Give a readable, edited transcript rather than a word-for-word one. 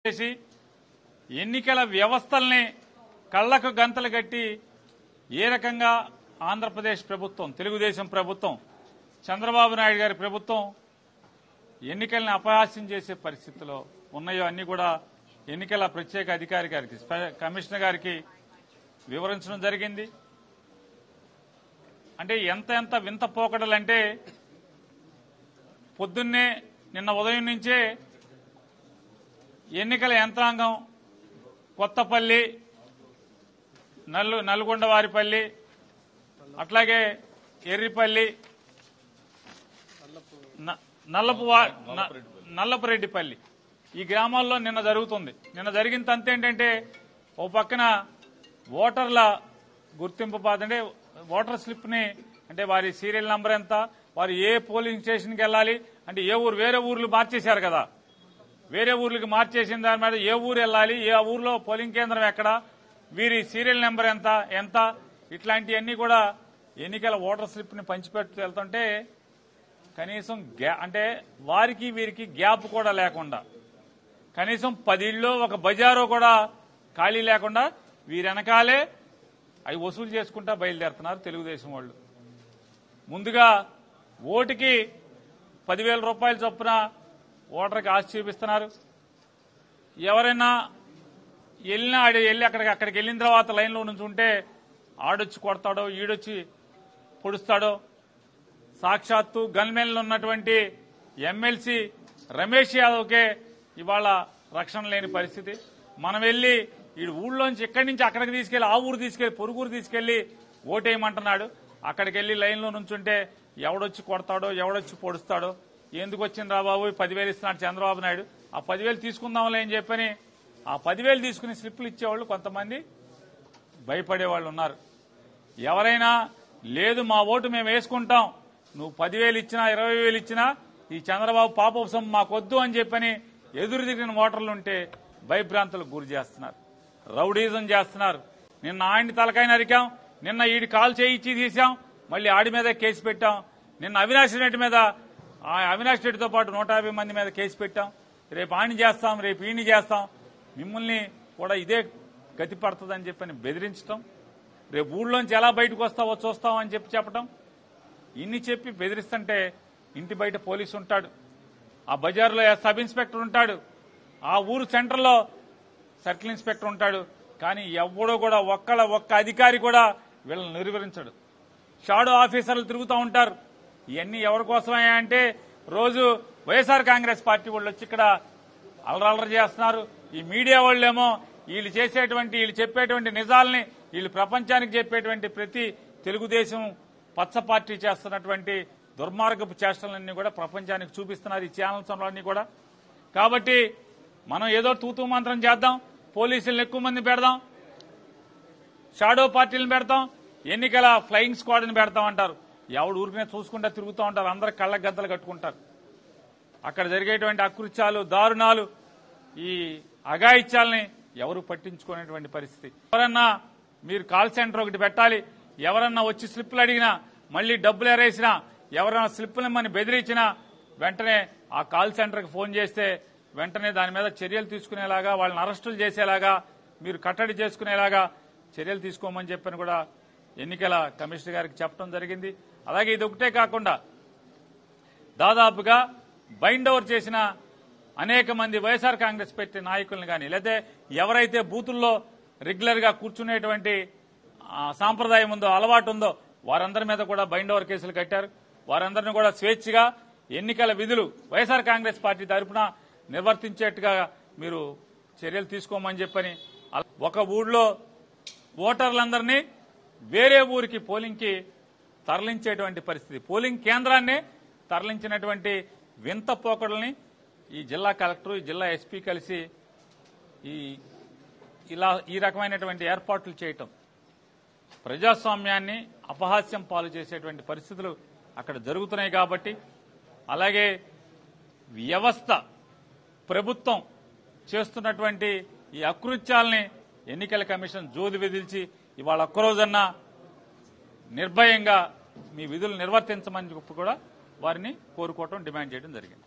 చేసి ఎన్నికల వ్యవస్థల్ని కళ్లకు గంతలు కట్టి ఏ రకంగా ఆంధ్రప్రదేశ్ ప్రభుత్వం, తెలుగుదేశం ప్రభుత్వం, చంద్రబాబు నాయుడు గారి ప్రభుత్వం ఎన్నికల్ని అపహాస్యం చేసే పరిస్థితిలో ఉన్నాయో అన్ని కూడా ఎన్నికల ప్రత్యేక అధికారి గారికి, కమిషనర్ గారికి వివరించడం జరిగింది. అంటే ఎంత వింత పోకడలంటే పొద్దున్నే నిన్న ఉదయం నుంచే ఎన్నికల యంత్రాంగం కొత్తపల్లి, నల్గొండవారిపల్లి, అట్లాగే ఎర్రిపల్లి, నల్లపురెడ్డిపల్లి ఈ గ్రామాల్లో నిన్న జరుగుతుంది. నిన్న జరిగిన తంతు ఏంటంటే ఓ పక్కన ఓటర్ల గుర్తింపు అంటే ఓటర్ స్లిప్ ని, అంటే వారి సీరియల్ నంబర్ ఎంత, వారు ఏ పోలింగ్ స్టేషన్కి వెళ్ళాలి, అంటే ఏ ఊరు, వేరే ఊర్లు మార్చేశారు కదా, వేరే ఊర్లకి మార్చేసిన దాని మీద ఏ ఊరు వెళ్ళాలి, ఏ ఊర్లో పోలింగ్ కేంద్రం ఎక్కడ, వీరి సీరియల్ నెంబర్ ఎంత ఇట్లాంటివన్నీ కూడా ఎన్నికల ఓటర్ స్లిప్ ని పంచిపెట్టు వెళ్తుంటే కనీసం అంటే వారికి వీరికి గ్యాప్ కూడా లేకుండా, కనీసం 10 ఇళ్ళు ఒక బజారో కూడా ఖాళీ లేకుండా వీరి వెనకాలే అవి వసూలు చేసుకుంటా బయలుదేరుతున్నారు తెలుగుదేశం వాళ్ళు. ముందుగా ఓటుకి 10,000 రూపాయల చొప్పున ఓటర్కి ఆశ చూపిస్తున్నారు. ఎవరైనా వెళ్ళినా వెళ్ళి అక్కడికి వెళ్ళిన తర్వాత లైన్లో నుంచి ఉంటే ఆడొచ్చి కొడతాడో, ఈడొచ్చి పొడుస్తాడో. సాక్షాత్తు గన్మెన్లు ఉన్నటువంటి ఎమ్మెల్సీ రమేష్ యాదవ్కే ఇవాళ రక్షణ లేని పరిస్థితి. మనం వెళ్లి ఈ ఊళ్ళోంచి ఇక్కడి నుంచి అక్కడికి తీసుకెళ్లి, ఆ ఊరు తీసుకెళ్లి, పొరుగురు తీసుకెళ్లి ఓటేయమంటున్నాడు. అక్కడికి వెళ్లి లైన్లో నుంచుంటే ఎవడొచ్చి కొడతాడో, ఎవడొచ్చి పొడుస్తాడో. ఎందుకు వచ్చింది రా బాబు, 10,000 ఇస్తున్నాడు చంద్రబాబు నాయుడు, ఆ 10,000 తీసుకుందాంలే అని చెప్పని ఆ 10,000 తీసుకుని స్లిప్లు ఇచ్చేవాళ్ళు కొంతమంది భయపడేవాళ్ళు ఉన్నారు. ఎవరైనా లేదు మా ఓటు మేము వేసుకుంటాం, నువ్వు 10,000 ఇచ్చినా 20,000 ఇచ్చినా ఈ చంద్రబాబు పాపం మాకొద్దు అని చెప్పని ఎదురు తిరిగిన ఓటర్లుంటే భయభ్రాంతులకు గురి చేస్తున్నారు, రౌడీజం చేస్తున్నారు. నిన్న ఆయన్ని తలకాయ నరికాం, నిన్న ఈడి కాలు చేయించి తీసాం, మళ్ళీ ఆడి మీద కేసు పెట్టాం. నిన్న అవినాష్ రెడ్డి మీద, అవినాష్ రెడ్డితో పాటు 150 మంది మీద కేసు పెట్టాం. రేపు ఆడిని చేస్తాం, రేపు ఈయన్ని చేస్తాం, మిమ్మల్ని కూడా ఇదే గతి పడుతుందని చెప్పని బెదిరించడం, రేపు ఊళ్ళోంచి ఎలా బయటకు వస్తావో చూస్తాం అని చెప్పటం, ఇన్ని చెప్పి బెదిరిస్తుంటే ఇంటి బయట పోలీసు ఉంటాడు, ఆ బజార్లో సబ్ ఇన్స్పెక్టర్ ఉంటాడు, ఆ ఊరు సెంటర్లో సర్కిల్ ఇన్స్పెక్టర్ ఉంటాడు. కానీ ఎవడో కూడా ఒక్క అధికారి కూడా వీళ్ళని నిర్వహించడు. షాడో ఆఫీసర్లు తిరుగుతూ ఉంటారు. ఇవన్నీ ఎవరి కోసమయ్యా అంటే రోజు వైఎస్ఆర్ కాంగ్రెస్ పార్టీ వాళ్ళు వచ్చి ఇక్కడ అలరలర చేస్తున్నారు. ఈ మీడియా వాళ్ళేమో వీళ్ళు చెప్పేటువంటి నిజాలని వీళ్ళు ప్రపంచానికి చెప్పేటువంటి ప్రతి తెలుగుదేశం పచ్చ పార్టీ చేస్తున్నటువంటి దుర్మార్గపు చేష్టలన్నీ కూడా ప్రపంచానికి చూపిస్తున్నారు ఈ ఛానల్స్ అన్ని కూడా. కాబట్టి మనం ఏదో తూతూ మంత్రం చేద్దాం, పోలీసులను ఎక్కువ మంది పెడదాం, షాడో పార్టీలను పెడతాం, ఎన్నికల ఫ్లయింగ్ స్క్వాడ్ని పెడతాం అంటారు. ఎవడు ఊరికనే చూసుకుంటా తిరుగుతూ ఉంటారు, అందరూ కళ్ళ గద్దలు కట్టుకుంటారు. అక్కడ జరిగేటువంటి అకృత్యాలు, దారుణాలు, ఈ అఘాయిత్యాలని ఎవరు పట్టించుకునేటువంటి పరిస్థితి. ఎవరన్నా మీరు కాల్ సెంటర్ ఒకటి పెట్టాలి, ఎవరన్నా వచ్చి స్లిప్పులు అడిగినా, మళ్లీ డబ్బులు ఎరేసినా, ఎవరైనా స్లిప్పులు ఇమ్మని బెదిరించినా వెంటనే ఆ కాల్ సెంటర్కి ఫోన్ చేస్తే వెంటనే దాని మీద చర్యలు తీసుకునేలాగా, వాళ్ళని అరెస్టులు చేసేలాగా, మీరు కట్టడి చేసుకునేలాగా చర్యలు తీసుకోమని చెప్పని కూడా ఎన్నికల కమిషనర్ గారికి చెప్పడం జరిగింది. అలాగే ఇది ఒకటే కాకుండా దాదాపుగా బైండ్ ఓవర్ చేసిన అనేక మంది వైఎస్ఆర్ కాంగ్రెస్ పార్టీ నాయకులను కానీ, లేదా ఎవరైతే బూతుల్లో రెగ్యులర్ గా కూర్చునేటువంటి సాంప్రదాయం ఉందో, అలవాటు ఉందో వారందరి మీద కూడా బైండ్ ఓవర్ కేసులు కట్టారు. వారందరినీ కూడా స్వేచ్ఛగా ఎన్నికల విధులు వైఎస్ఆర్ కాంగ్రెస్ పార్టీ తరఫున నిర్వర్తించేట్టుగా మీరు చర్యలు తీసుకోమని చెప్పని, ఒక ఊళ్ళో ఓటర్లందరినీ వేరే ఊరికి పోలింగ్కి తరలించేటువంటి పరిస్థితి, పోలింగ్ కేంద్రాన్ని తరలించినటువంటి వింత పోకడల్ని ఈ జిల్లా కలెక్టర్, ఈ జిల్లా ఎస్పీ కలిసి ఈ రకమైనటువంటి ఏర్పాట్లు చేయటం ప్రజాస్వామ్యాన్ని అపహాస్యం పాలు చేసేటువంటి పరిస్థితులు అక్కడ జరుగుతున్నాయి. కాబట్టి అలాగే వ్యవస్థ, ప్రభుత్వం చేస్తున్నటువంటి ఈ అకృత్యాలని ఎన్నికల కమిషన్ జోది విధిల్చి ఇవాళ ఒక్కరోజన్నా నిర్భయంగా మీ విధులు నిర్వర్తించమని చెప్పి కూడా వారిని కోరుకోవటం, డిమాండ్ చేయడం జరిగింది.